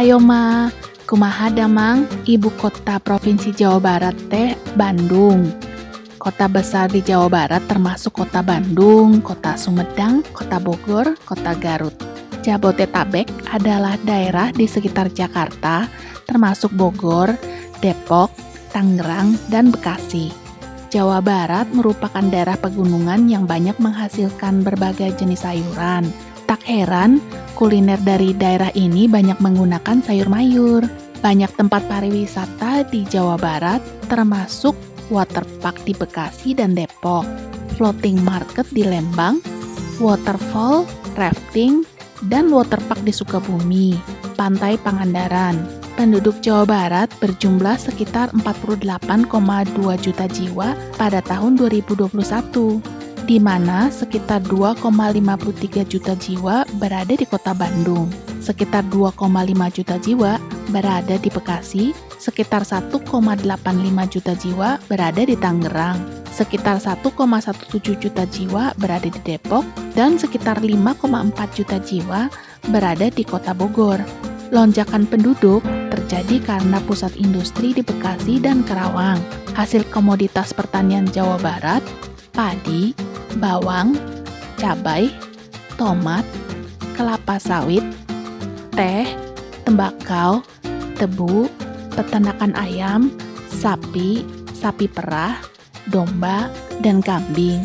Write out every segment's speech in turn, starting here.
Ayoma, kumaha damang ibu kota Provinsi Jawa Barat teh Bandung. Kota besar di Jawa Barat termasuk kota Bandung, kota Sumedang, kota Bogor, kota Garut. Jabodetabek adalah daerah di sekitar Jakarta, termasuk Bogor, Depok, Tangerang, dan Bekasi. Jawa Barat merupakan daerah pegunungan yang banyak menghasilkan berbagai jenis sayuran. Tak heran, kuliner dari daerah ini banyak menggunakan sayur mayur. Banyak tempat pariwisata di Jawa Barat, termasuk waterpark di Bekasi dan Depok, floating market di Lembang, waterfall, rafting, dan waterpark di Sukabumi, Pantai Pangandaran. Penduduk Jawa Barat berjumlah sekitar 48,2 juta jiwa pada tahun 2021, di mana sekitar 2,53 juta jiwa berada di kota Bandung, sekitar 2,5 juta jiwa berada di Bekasi, sekitar 1,85 juta jiwa berada di Tangerang, sekitar 1,17 juta jiwa berada di Depok, dan sekitar 5,4 juta jiwa berada di kota Bogor. Lonjakan penduduk terjadi karena pusat industri di Bekasi dan Karawang. Hasil komoditas pertanian Jawa Barat, padi, bawang, cabai, tomat, kelapa sawit, teh, tembakau, tebu, peternakan ayam, sapi, sapi perah, domba, dan kambing.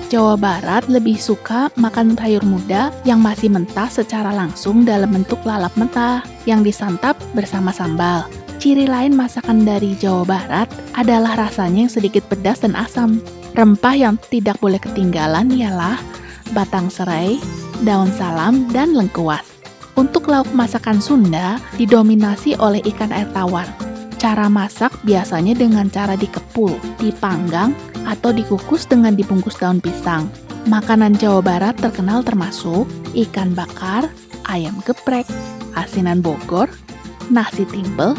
Jawa Barat lebih suka makan sayur muda yang masih mentah secara langsung dalam bentuk lalap mentah yang disantap bersama sambal. Ciri lain masakan dari Jawa Barat adalah rasanya yang sedikit pedas dan asam. Rempah yang tidak boleh ketinggalan ialah batang serai, daun salam, dan lengkuas. Untuk lauk masakan Sunda didominasi oleh ikan air tawar. Cara masak biasanya dengan cara dikepul, dipanggang, atau dikukus dengan dibungkus daun pisang. Makanan Jawa Barat terkenal termasuk ikan bakar, ayam geprek, asinan Bogor, nasi timbel,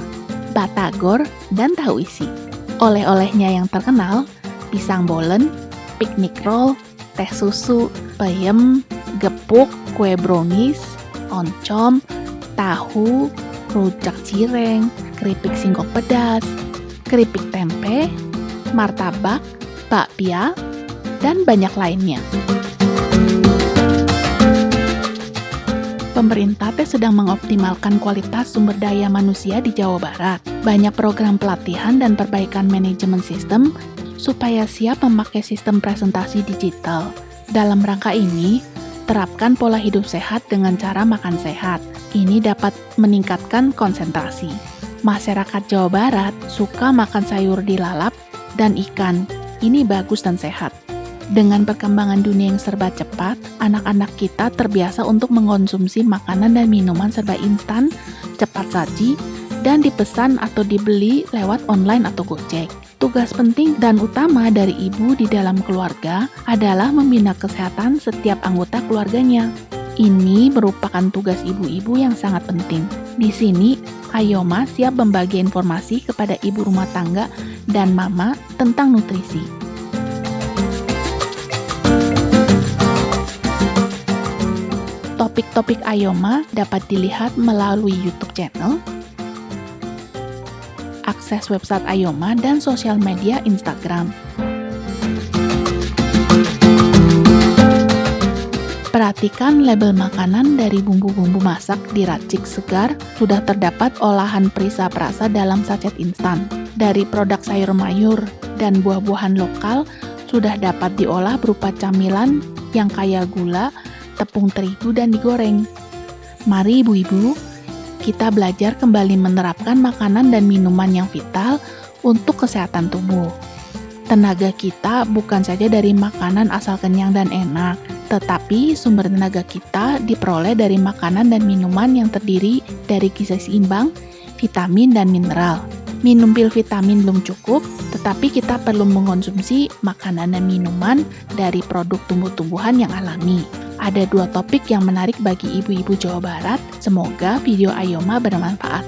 batagor, dan tahu isi. Oleh-olehnya yang terkenal, pisang bolen, piknik roll, teh susu, peyem, gepuk, kue brownies, oncom, tahu, rujak cireng, keripik singkong pedas, keripik tempe, martabak, bakpia, dan banyak lainnya. Pemerintah sedang mengoptimalkan kualitas sumber daya manusia di Jawa Barat. Banyak program pelatihan dan perbaikan manajemen sistem supaya siap memakai sistem presentasi digital. Dalam rangka ini, terapkan pola hidup sehat dengan cara makan sehat. Ini dapat meningkatkan konsentrasi. Masyarakat Jawa Barat suka makan sayur dilalap dan ikan. Ini bagus dan sehat. Dengan perkembangan dunia yang serba cepat, anak-anak kita terbiasa untuk mengkonsumsi makanan dan minuman serba instan, cepat saji, dan dipesan atau dibeli lewat online atau Gojek. Tugas penting dan utama dari ibu di dalam keluarga adalah membina kesehatan setiap anggota keluarganya. Ini merupakan tugas ibu-ibu yang sangat penting. Di sini, Ayoma siap membagi informasi kepada ibu rumah tangga dan mama tentang nutrisi. Topik-topik Ayoma dapat dilihat melalui YouTube channel, akses website Ayoma, dan sosial media Instagram. Perhatikan label makanan dari bumbu-bumbu masak di Racik Segar sudah terdapat olahan perisa perasa dalam sachet instan. Dari produk sayur mayur dan buah-buahan lokal sudah dapat diolah berupa camilan yang kaya gula, tepung terigu, dan digoreng. Mari ibu-ibu, kita belajar kembali menerapkan makanan dan minuman yang vital untuk kesehatan tubuh. Tenaga kita bukan saja dari makanan asal kenyang dan enak, tetapi sumber tenaga kita diperoleh dari makanan dan minuman yang terdiri dari gizi seimbang, vitamin, dan mineral. Minum pil vitamin belum cukup, tetapi kita perlu mengkonsumsi makanan dan minuman dari produk tumbuh-tumbuhan yang alami. Ada 2 topik yang menarik bagi ibu-ibu Jawa Barat. Semoga video Ayoma bermanfaat.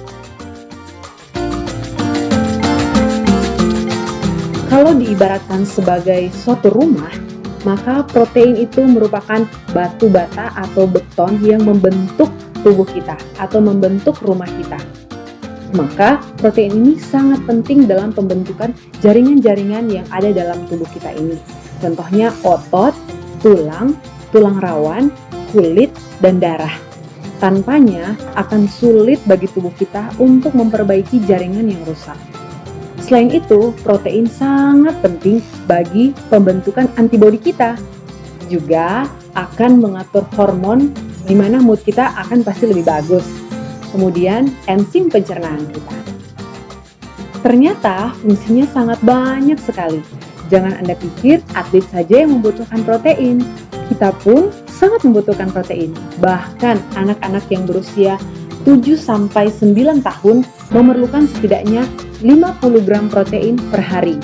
Kalau diibaratkan sebagai suatu rumah, maka protein itu merupakan batu bata atau beton yang membentuk tubuh kita atau membentuk rumah kita. Maka protein ini sangat penting dalam pembentukan jaringan-jaringan yang ada dalam tubuh kita ini. Contohnya otot, tulang, tulang rawan, kulit, dan darah. Tanpanya akan sulit bagi tubuh kita untuk memperbaiki jaringan yang rusak. Selain itu, protein sangat penting bagi pembentukan antibodi kita. Juga akan mengatur hormon di mana mood kita akan pasti lebih bagus. Kemudian enzim pencernaan kita. Ternyata fungsinya sangat banyak sekali. Jangan Anda pikir atlet saja yang membutuhkan protein. Kita pun sangat membutuhkan protein. Bahkan anak-anak yang berusia 7-9 tahun memerlukan setidaknya 50 gram protein per hari.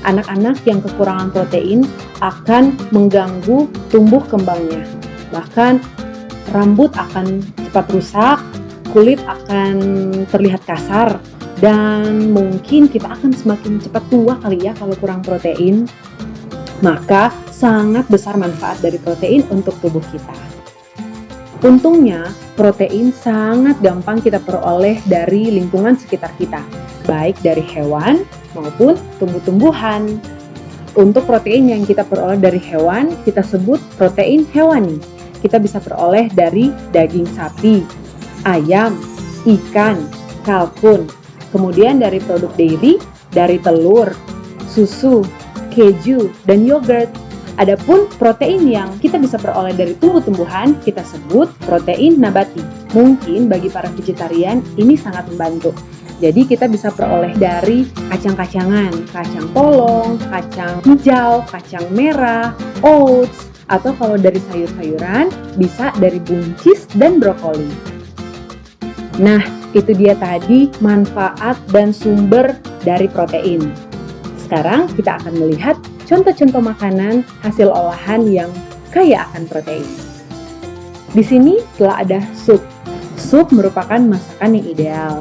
Anak-anak yang kekurangan protein akan mengganggu tumbuh kembangnya. Bahkan rambut akan cepat rusak, kulit akan terlihat kasar, dan mungkin kita akan semakin cepat tua kali ya kalau kurang protein. Maka sangat besar manfaat dari protein untuk tubuh kita. Untungnya, protein sangat gampang kita peroleh dari lingkungan sekitar kita, baik dari hewan maupun tumbuh-tumbuhan. Untuk protein yang kita peroleh dari hewan, kita sebut protein hewani. Kita bisa peroleh dari daging sapi, ayam, ikan, kalkun, kemudian dari produk dairy, dari telur, susu, keju, dan yogurt. Adapun protein yang kita bisa peroleh dari tumbuh-tumbuhan, kita sebut protein nabati. Mungkin bagi para vegetarian ini sangat membantu. Jadi kita bisa peroleh dari kacang-kacangan, kacang polong, kacang hijau, kacang merah, oats, atau kalau dari sayur-sayuran bisa dari buncis dan brokoli. Nah, itu dia tadi manfaat dan sumber dari protein. Sekarang kita akan melihat contoh-contoh makanan hasil olahan yang kaya akan protein. Di sini telah ada sup. Sup merupakan masakan yang ideal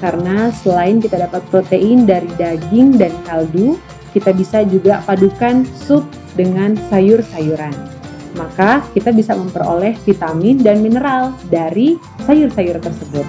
karena selain kita dapat protein dari daging dan kaldu, kita bisa juga padukan sup dengan sayur-sayuran. Maka kita bisa memperoleh vitamin dan mineral dari sayur-sayur tersebut.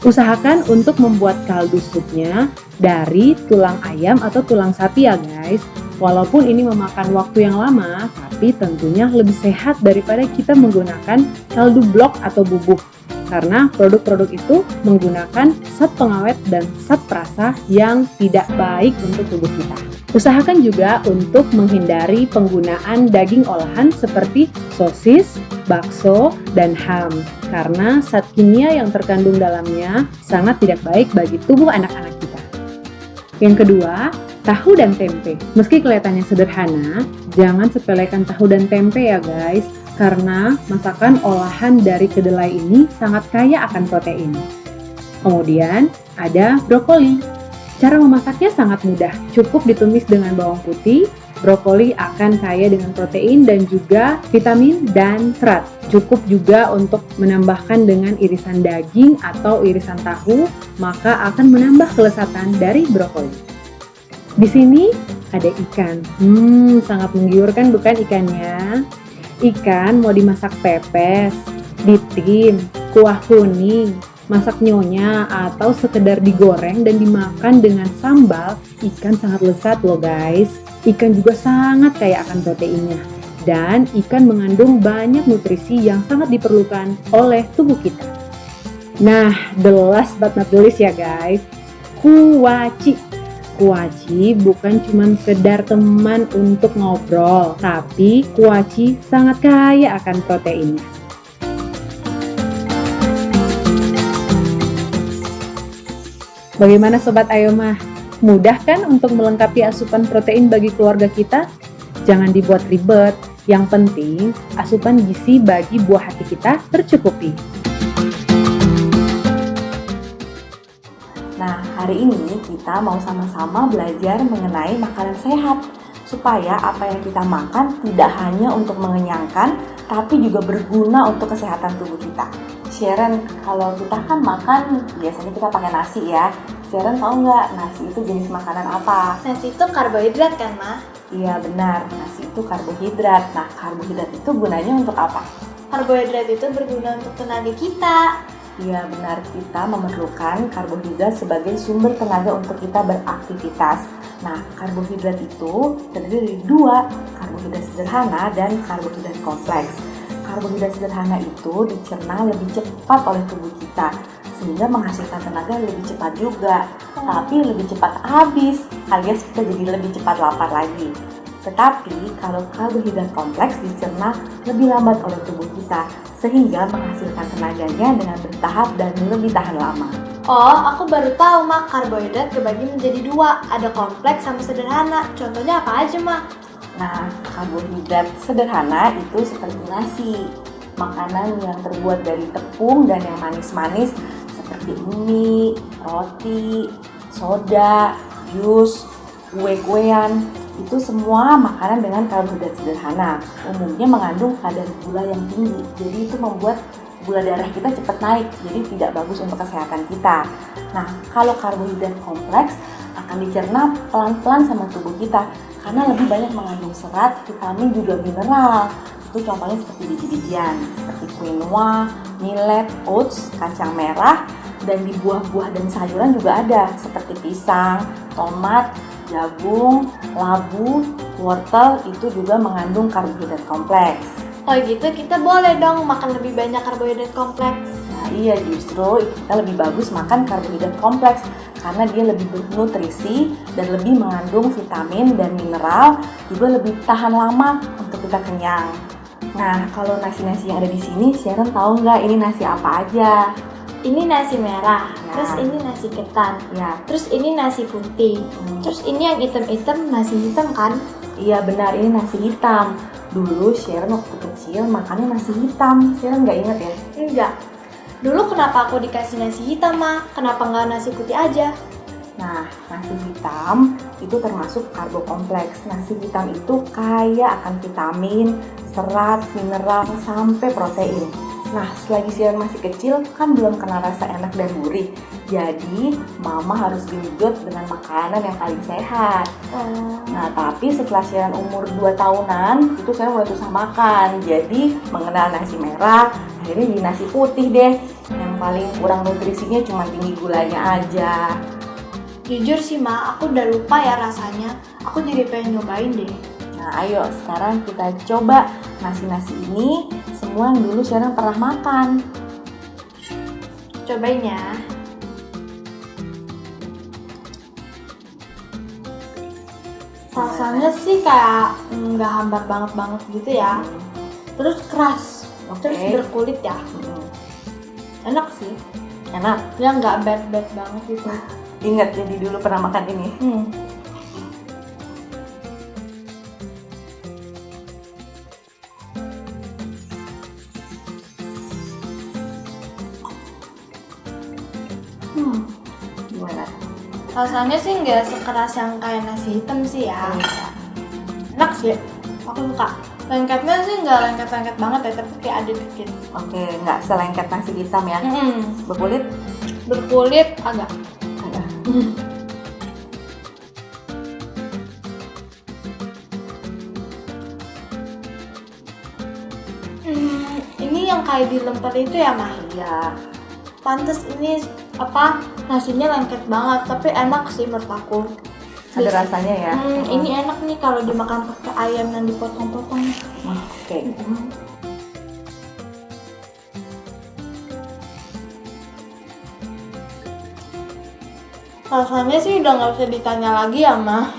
Usahakan untuk membuat kaldu supnya dari tulang ayam atau tulang sapi ya guys. Walaupun ini memakan waktu yang lama, tapi tentunya lebih sehat daripada kita menggunakan kaldu blok atau bubuk. Karena produk-produk itu menggunakan zat pengawet dan zat perasa yang tidak baik untuk tubuh kita. Usahakan juga untuk menghindari penggunaan daging olahan seperti sosis, bakso, dan ham. Karena zat kimia yang terkandung dalamnya sangat tidak baik bagi tubuh anak-anak kita. Yang kedua, tahu dan tempe. Meski kelihatannya sederhana, jangan sepelekan tahu dan tempe ya guys. Karena masakan olahan dari kedelai ini sangat kaya akan protein. Kemudian ada brokoli. Cara memasaknya sangat mudah, cukup ditumis dengan bawang putih. Brokoli akan kaya dengan protein dan juga vitamin dan serat. Cukup juga untuk menambahkan dengan irisan daging atau irisan tahu, maka akan menambah kelezatan dari brokoli. Di sini ada ikan. Sangat menggiurkan bukan ikannya? Ikan mau dimasak pepes, ditim, kuah kuning, masak nyonya, atau sekedar digoreng dan dimakan dengan sambal, ikan sangat lezat loh guys. Ikan juga sangat kaya akan proteinnya. Dan ikan mengandung banyak nutrisi yang sangat diperlukan oleh tubuh kita. Nah, the last but not the least ya guys, kuaci. Kuaci bukan cuma sekedar teman untuk ngobrol, tapi kuaci sangat kaya akan proteinnya. Bagaimana Sobat Ayoma? Mudah kan untuk melengkapi asupan protein bagi keluarga kita? Jangan dibuat ribet, yang penting asupan gizi bagi buah hati kita tercukupi. Nah, hari ini kita mau sama-sama belajar mengenai makanan sehat supaya apa yang kita makan tidak hanya untuk mengenyangkan tapi juga berguna untuk kesehatan tubuh kita. Sharon, kalau kita kan makan, biasanya kita pakai nasi ya. Sharon tahu nggak nasi itu jenis makanan apa? Nasi itu karbohidrat kan, Ma? Iya benar, nasi itu karbohidrat. Nah, karbohidrat itu gunanya untuk apa? Karbohidrat itu berguna untuk tenaga kita. Iya benar, kita memerlukan karbohidrat sebagai sumber tenaga untuk kita beraktivitas. Nah, karbohidrat itu terdiri dari dua, karbohidrat sederhana dan karbohidrat kompleks. Karbohidrat sederhana itu dicerna lebih cepat oleh tubuh kita, sehingga menghasilkan tenaga lebih cepat juga, tapi lebih cepat habis, alias kita jadi lebih cepat lapar lagi. Tetapi kalau karbohidrat kompleks dicerna lebih lambat oleh tubuh kita, sehingga menghasilkan tenaganya dengan bertahap dan lebih tahan lama. Oh, aku baru tahu, Ma. Karbohidrat kebagi menjadi dua. Ada kompleks sama sederhana. Contohnya apa aja, Ma? Nah, karbohidrat sederhana itu seperti nasi, makanan yang terbuat dari tepung dan yang manis-manis seperti mie, roti, soda, jus, kue-kuean. Itu semua makanan dengan karbohidrat sederhana. Umumnya mengandung kadar gula yang tinggi, jadi itu membuat gula darah kita cepat naik, jadi tidak bagus untuk kesehatan kita. Nah, kalau karbohidrat kompleks akan dicerna pelan-pelan sama tubuh kita, karena lebih banyak mengandung serat, vitamin, juga mineral. Itu contohnya seperti biji-bijian, seperti quinoa, millet, oats, kacang merah, dan di buah-buah dan sayuran juga ada, seperti pisang, tomat, jagung, labu, wortel, itu juga mengandung karbohidrat kompleks. Oh gitu, kita boleh dong makan lebih banyak karbohidrat kompleks. Nah iya, justru kita lebih bagus makan karbohidrat kompleks karena dia lebih bernutrisi dan lebih mengandung vitamin dan mineral, juga lebih tahan lama untuk kita kenyang. Nah, kalau nasi-nasi yang ada di sini, Sharon tahu nggak ini nasi apa aja? Ini nasi merah, Ya. terus ini nasi ketan, Ya, terus ini nasi putih, terus ini yang hitam-hitam nasi hitam kan? iya benar, ini nasi hitam. Dulu Sharon waktu kecil makannya nasi hitam. Sharon nggak inget ya? Enggak. Dulu kenapa aku dikasih nasi hitam, Ma? Kenapa nggak nasi putih aja? Nah, nasi hitam itu termasuk karbo kompleks. Nasi hitam itu kaya akan vitamin, serat, mineral, sampai protein. Nah, selagi Sharon masih kecil kan belum kenal rasa enak dan gurih. Jadi, mama harus genjot dengan makanan yang paling sehat. Nah, tapi setelah Sharon umur 2 tahunan, itu saya mulai susah makan. Jadi, mengenal nasi merah, akhirnya jadi nasi putih deh. Yang paling kurang nutrisinya cuma tinggi gulanya aja. Jujur sih, Ma, aku udah lupa ya rasanya. Aku jadi pengen nyobain deh. Nah, ayo sekarang kita coba nasi-nasi ini, semua yang dulu Sharon pernah makan. Cobain ya. Rasanya sih kayak nggak hambar banget gitu ya. Terus keras, Oke. terus berkulit ya. Enak sih. Enak. Ya nggak bad banget gitu. Ingat jadi dulu pernah makan ini. Gimana? Rasanya sih nggak sekeras yang kayak nasi hitam sih ya. Enak sih. Aku suka. Lengketnya sih nggak lengket-lengket banget ya, tapi kayak ada dikit. Oke, nggak selengket nasi hitam ya. Berkulit? Berkulit agak. Ada. Ini yang kayak di lemper itu ya, Mah? Iya. Pantes ini nasinya lengket banget, tapi enak sih menurut aku. Ada rasanya ya. Ini enak nih kalau dimakan pakai ayam yang dipotong-potong. Oke. Rasanya sih udah nggak usah ditanya lagi ya, Mah.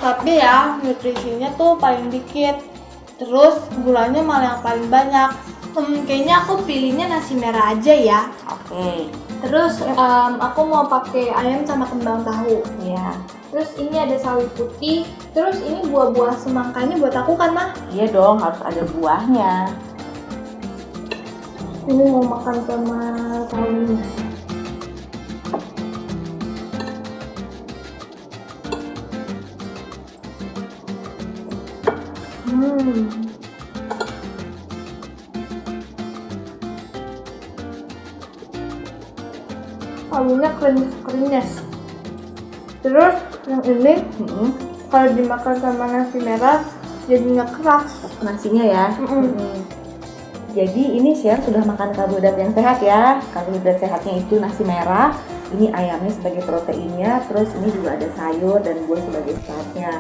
Tapi ya nutrisinya tuh paling dikit. Terus gulanya malah yang paling banyak. Kayaknya aku pilihnya nasi merah aja ya. Oke. Terus aku mau pakai ayam sama kembang tahu. Iya. Terus ini ada sawi putih. Terus ini buah-buah semangka ini buat aku kan, Mah? Iya dong, harus ada buahnya. Ini mau makan sama sawinya. kaldunya krimis. Terus yang ini kalau dimakan sama nasi merah jadinya keras. Nasinya ya. Jadi ini Sher sudah makan karbohidrat yang sehat ya. Karbohidrat sehatnya itu nasi merah, ini ayamnya sebagai proteinnya, terus ini juga ada sayur dan buah sebagai seratnya.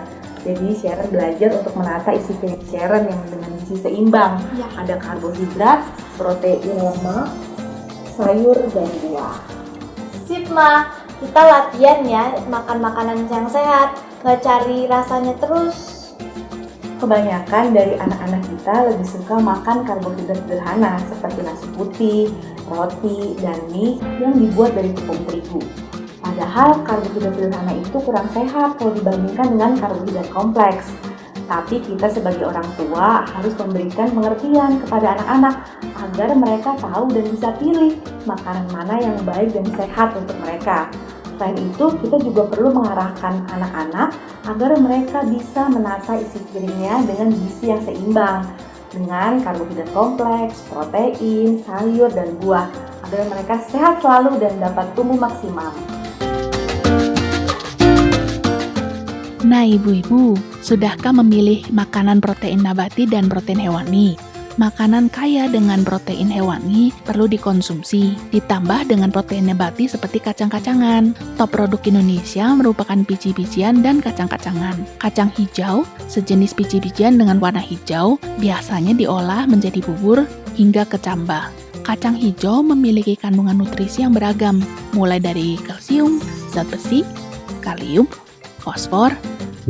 Jadi Sharon belajar untuk menata isi piring Sharon yang dengan gizi seimbang. Ya. Ada karbohidrat, protein lemak, sayur dan buah. Sip Ma, kita latihan ya makan makanan yang sehat, gak cari rasanya terus. Kebanyakan dari anak-anak kita lebih suka makan karbohidrat sederhana seperti nasi putih, roti, dan mie yang dibuat dari tepung terigu. Padahal karbohidrat sederhana itu kurang sehat kalau dibandingkan dengan karbohidrat kompleks. Tapi kita sebagai orang tua harus memberikan pengertian kepada anak-anak agar mereka tahu dan bisa pilih makanan mana yang baik dan sehat untuk mereka. Selain itu, kita juga perlu mengarahkan anak-anak agar mereka bisa menata isi piringnya dengan gizi yang seimbang dengan karbohidrat kompleks, protein, sayur, dan buah agar mereka sehat selalu dan dapat tumbuh maksimal. Nah ibu-ibu, sudahkah memilih makanan protein nabati dan protein hewani? Makanan kaya dengan protein hewani perlu dikonsumsi, ditambah dengan protein nabati seperti kacang-kacangan. Top produk Indonesia merupakan biji-bijian dan kacang-kacangan. Kacang hijau, sejenis biji-bijian dengan warna hijau, biasanya diolah menjadi bubur hingga kecambah. Kacang hijau memiliki kandungan nutrisi yang beragam, mulai dari kalsium, zat besi, kalium, fosfor,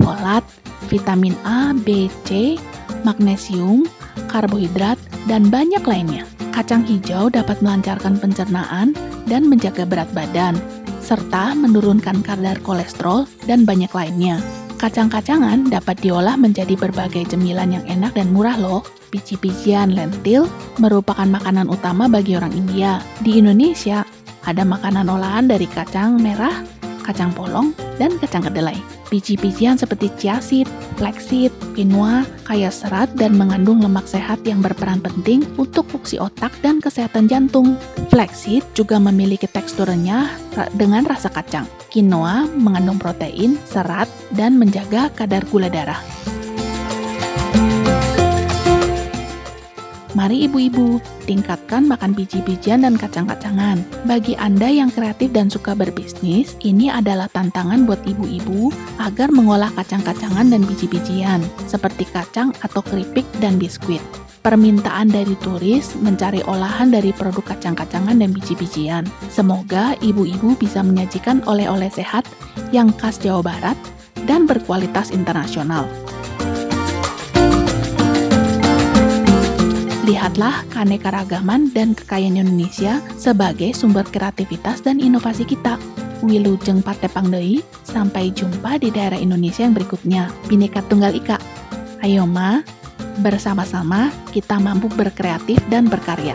folat, vitamin A, B, C, magnesium, karbohidrat, dan banyak lainnya. Kacang hijau dapat melancarkan pencernaan dan menjaga berat badan, serta menurunkan kadar kolesterol dan banyak lainnya. Kacang-kacangan dapat diolah menjadi berbagai cemilan yang enak dan murah loh. Biji-bijian lentil merupakan makanan utama bagi orang India. Di Indonesia, ada makanan olahan dari kacang merah, kacang polong, dan kacang kedelai. Biji-bijian seperti chia seed, flaxseed, quinoa, kaya serat dan mengandung lemak sehat yang berperan penting untuk fungsi otak dan kesehatan jantung. Flaxseed juga memiliki teksturnya dengan rasa kacang. Quinoa mengandung protein, serat, dan menjaga kadar gula darah. Mari ibu-ibu, tingkatkan makan biji-bijian dan kacang-kacangan. Bagi Anda yang kreatif dan suka berbisnis, ini adalah tantangan buat ibu-ibu agar mengolah kacang-kacangan dan biji-bijian, seperti kacang atau keripik dan biskuit. Permintaan dari turis mencari olahan dari produk kacang-kacangan dan biji-bijian. Semoga ibu-ibu bisa menyajikan oleh-oleh sehat yang khas Jawa Barat dan berkualitas internasional. Lihatlah keanekaragaman dan kekayaan Indonesia sebagai sumber kreativitas dan inovasi kita. Wilujeng Patepang Deui, sampai jumpa di daerah Indonesia yang berikutnya. Bhinneka Tunggal Ika. Ayo Ma, bersama-sama kita mampu berkreatif dan berkarya.